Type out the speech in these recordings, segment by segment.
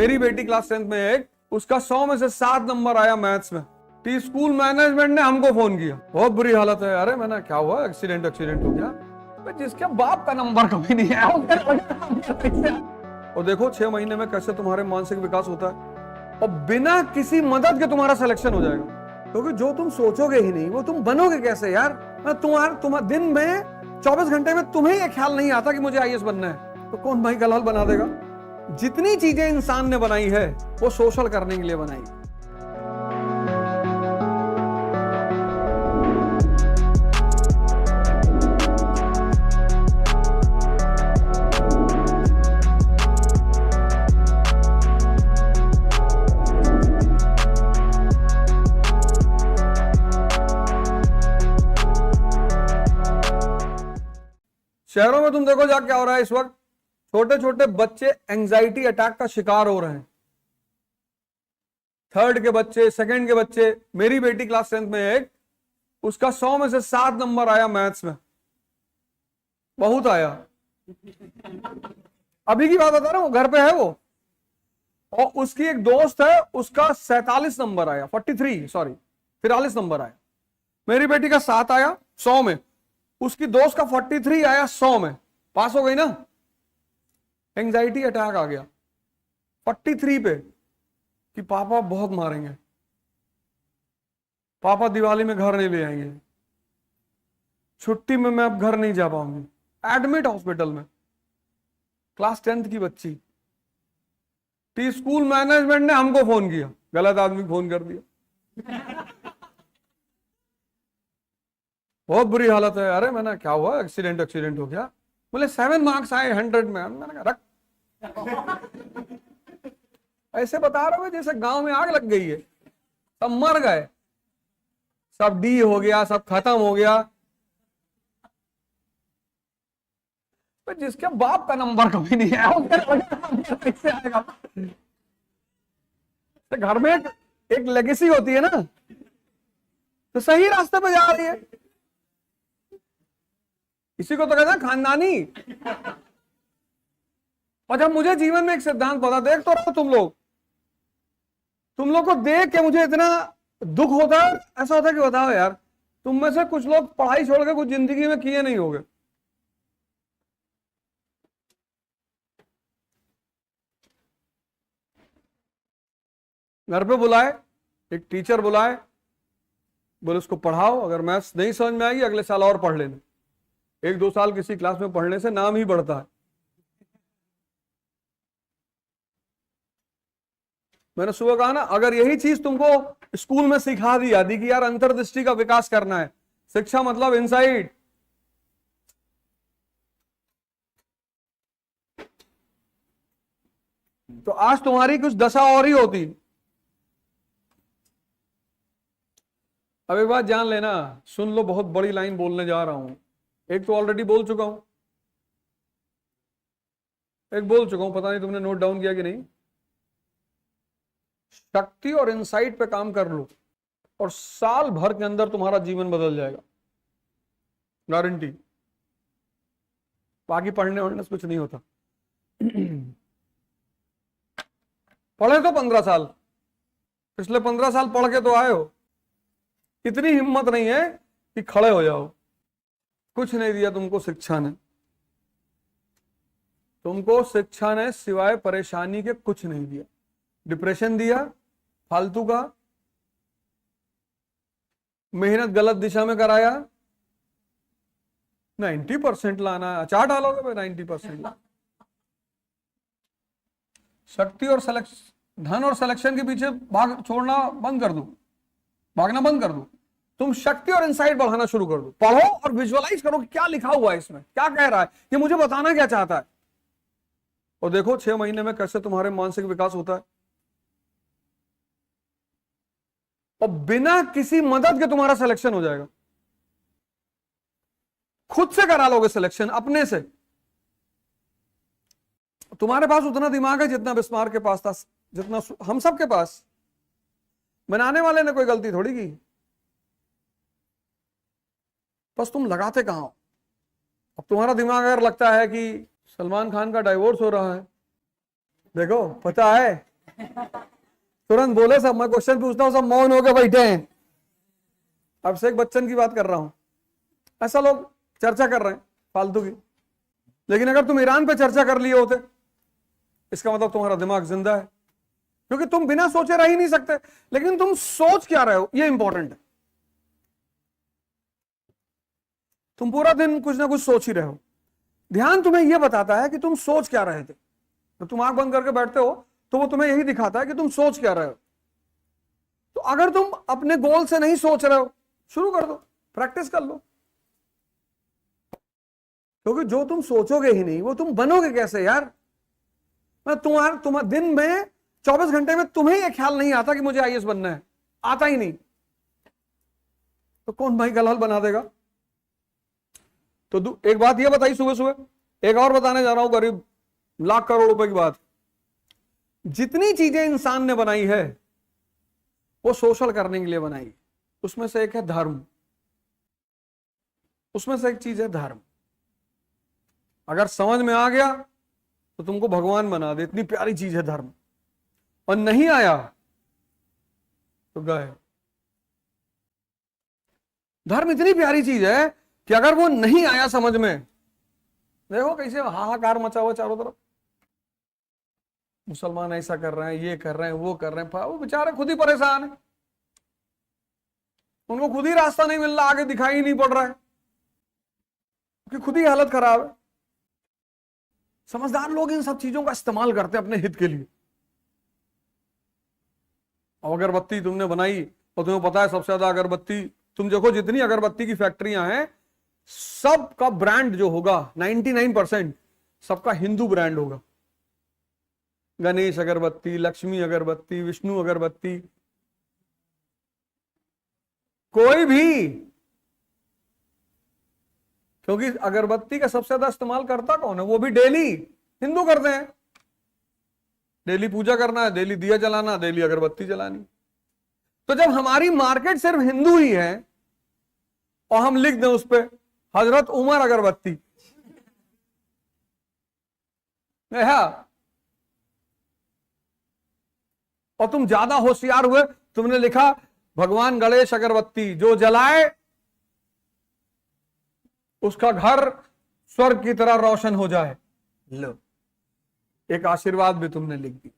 मेरी बेटी class 10th में है, उसका 100 में से 7 नंबर आया मैथ्स में। टी स्कूल मैनेजमेंट ने हमको फोन किया, बहुत बुरी हालत है। अरे मैंने क्या हुआ, एक्सीडेंट हो गया। जिसके बाप का नंबर कभी नहीं आया। और देखो 6 महीने में कैसे तुम्हारे मानसिक विकास होता है, और बिना किसी मदद के तुम्हारा सिलेक्शन हो जाएगा। क्योंकि जो तुम सोचोगे ही नहीं वो तुम बनोगे कैसे यार। तुम्हारा दिन में 24 घंटे में तुम्हें यह ख्याल नहीं आता कि मुझे आईएएस बनना है, तो कौन भाई कलाल बना देगा। जितनी चीजें इंसान ने बनाई है वो सोशल करने के लिए बनाई। शहरों में तुम देखो जा क्या हो रहा है इस वक्त, छोटे छोटे बच्चे एंजाइटी अटैक का शिकार हो रहे हैं। 3rd के बच्चे, 2nd के बच्चे। मेरी बेटी क्लास 10th में है, उसका 100 में से 7 नंबर आया मैथ्स में, बहुत आया। अभी की बात बता रहा हूं, घर पे है वो। और उसकी एक दोस्त है, उसका 47 नंबर आया, 43 नंबर आया। मेरी बेटी का 7 आया 100 में, उसकी दोस्त का 43 आया 100 में, पास हो गई ना। एंजाइटी अटैक आ गया 43 पे कि पापा बहुत मारेंगे, पापा दिवाली में घर नहीं ले आएंगे, छुट्टी में मैं अब घर नहीं जा पाऊंगी। एडमिट हॉस्पिटल में, क्लास 10th की बच्ची। टी स्कूल मैनेजमेंट ने हमको फोन किया, गलत आदमी फोन कर दिया। बहुत बुरी हालत है। अरे मैंने क्या हुआ, एक्सीडेंट हो गया। बोले 7 मार्क्स आए 100 में। मैंने कहा रख। ऐसे बता रहे हो जैसे गांव में आग लग गई है, सब मर गए, सब डी हो गया, सब खत्म हो गया। तो जिसके बाप का नंबर कभी नहीं आया कैसे आएगा। तो घर में एक लेगेसी होती है ना, तो सही रास्ते पे जा रही है। इसी को तो कहते हैं खानदानी। और जब मुझे जीवन में एक सिद्धांत पता, देख तो रहो तुम लोग को देख के मुझे इतना दुख होता है। ऐसा होता है कि बताओ यार, तुम में से कुछ लोग पढ़ाई छोड़ के कुछ जिंदगी में किए नहीं होंगे। घर पे बुलाए, एक टीचर बुलाए, बोले उसको पढ़ाओ, अगर मैथ्स नहीं समझ में आएगी अगले साल और पढ़ लेना। 1-2 साल किसी क्लास में पढ़ने से नाम ही बढ़ता है। मैंने सुबह कहा ना, अगर यही चीज तुमको स्कूल में सिखा दिया दी कि यार अंतर्दृष्टि का विकास करना है, शिक्षा मतलब इनसाइट, तो आज तुम्हारी कुछ दशा और ही होती। अब एक बात जान लेना, सुन लो, बहुत बड़ी लाइन बोलने जा रहा हूं। एक तो ऑलरेडी बोल चुका हूं, पता नहीं तुमने नोट डाउन किया कि नहीं। शक्ति और इंसाइट पे काम कर लो और साल भर के अंदर तुम्हारा जीवन बदल जाएगा, गारंटी। बाकी पढ़ने वढ़ने से कुछ नहीं होता। पढ़े तो 15 साल, पिछले 15 साल पढ़ के तो आए हो। इतनी हिम्मत नहीं है कि खड़े हो जाओ। कुछ नहीं दिया तुमको शिक्षा ने, सिवाय परेशानी के कुछ नहीं दिया। डिप्रेशन दिया फालतू का, मेहनत गलत दिशा में कराया। 90% लाना, अचार डालोगे भाई 90%। शक्ति और धन और सिलेक्शन के पीछे भागना बंद कर दो। तुम शक्ति और इंसाइट बढ़ाना शुरू कर दो। पढ़ो और विजुअलाइज करो कि क्या लिखा हुआ है इसमें, क्या कह रहा है, ये मुझे बताना क्या चाहता है। और देखो 6 महीने में कैसे तुम्हारे मानसिक विकास होता है, और बिना किसी मदद के तुम्हारा सिलेक्शन हो जाएगा। खुद से करा लोगे सिलेक्शन, अपने से। तुम्हारे पास उतना दिमाग है जितना बिस्मार्क के पास था, जितना हम सब के पास। बनाने वाले ने कोई गलती थोड़ी की, बस तुम लगाते कहां हो। अब तुम्हारा दिमाग अगर लगता है कि सलमान खान का डाइवोर्स हो रहा है, देखो पता है तुरंत बोले सब, मैं क्वेश्चन पूछता हूं सब मौन होकर बैठे हैं। अभिषेक बच्चन की बात कर रहा हूं। ऐसा लोग चर्चा कर रहे हैं फालतू की। लेकिन अगर तुम ईरान पे चर्चा कर लिए होते, इसका मतलब तुम्हारा दिमाग जिंदा है, क्योंकि तुम बिना सोचे रह ही नहीं सकते। लेकिन तुम सोच क्या रहे हो, ये इंपॉर्टेंट है। तुम पूरा दिन कुछ ना कुछ सोच ही रहे हो। ध्यान तुम्हें यह बताता है कि तुम सोच क्या रहे थे। तो तुम आंख बंद करके बैठते हो तो वो तुम्हें यही दिखाता है कि तुम सोच क्या रहे हो। तो अगर तुम अपने गोल से नहीं सोच रहे हो, शुरू कर दो, प्रैक्टिस कर लो। क्योंकि जो तुम सोचोगे ही नहीं वो तुम बनोगे कैसे यार। मैं तुम्हारा दिन में 24 घंटे में तुम्हें यह ख्याल नहीं आता कि मुझे आईएएस बनना है, आता ही नहीं, तो कौन भाई गलहल बना देगा। तो एक बात यह बताई सुबह सुबह, एक और बताने जा रहा हूं, करीब लाख करोड़ रुपए की बात। जितनी चीजें इंसान ने बनाई है वो सोशल करने के लिए बनाई। उसमें से एक है धर्म, उसमें से एक चीज है धर्म। अगर समझ में आ गया तो तुमको भगवान बना दे, इतनी प्यारी चीज है धर्म। और नहीं आया तो गए। धर्म इतनी प्यारी चीज है कि अगर वो नहीं आया समझ में, देखो कैसे हाहाकार मचा हुआ चारों तरफ। मुसलमान ऐसा कर रहे हैं, ये कर रहे हैं, वो कर रहे हैं, वो बेचारे खुद ही परेशान है। उनको खुद ही रास्ता नहीं मिल रहा, आगे दिखाई ही नहीं पड़ रहा है, क्योंकि खुद ही हालत खराब है। समझदार लोग इन सब चीजों का इस्तेमाल करते हैं अपने हित के लिए। और अगरबत्ती तुमने बनाई और तुम्हें पता है सबसे ज्यादा अगरबत्ती, तुम देखो जितनी अगरबत्ती की फैक्ट्रियां हैं, सबका ब्रांड जो होगा 99% सबका हिंदू ब्रांड होगा। गणेश अगरबत्ती, लक्ष्मी अगरबत्ती, विष्णु अगरबत्ती, कोई भी, क्योंकि अगरबत्ती का सबसे ज्यादा इस्तेमाल करता कौन है, वो भी डेली हिंदू करते हैं। डेली पूजा करना है, डेली दिया जलाना, डेली अगरबत्ती जलानी। तो जब हमारी मार्केट सिर्फ हिंदू ही है और हम लिख दें उस पर हजरत उमर अगरबत्ती, और तुम ज्यादा होशियार हुए, तुमने लिखा भगवान गणेश अगरबत्ती, जो जलाए उसका घर स्वर्ग की तरह रोशन हो जाए। लो, एक आशीर्वाद भी तुमने लिख दी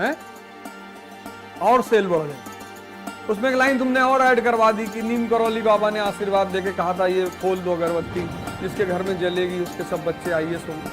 है। और सेल बढ़ गई। उसमें एक लाइन तुमने और ऐड करवा दी कि नीम करौली बाबा ने आशीर्वाद देके कहा था, ये खोल दो अगरबत्ती, जिसके घर में जलेगी उसके सब बच्चे आईएएस होंगे।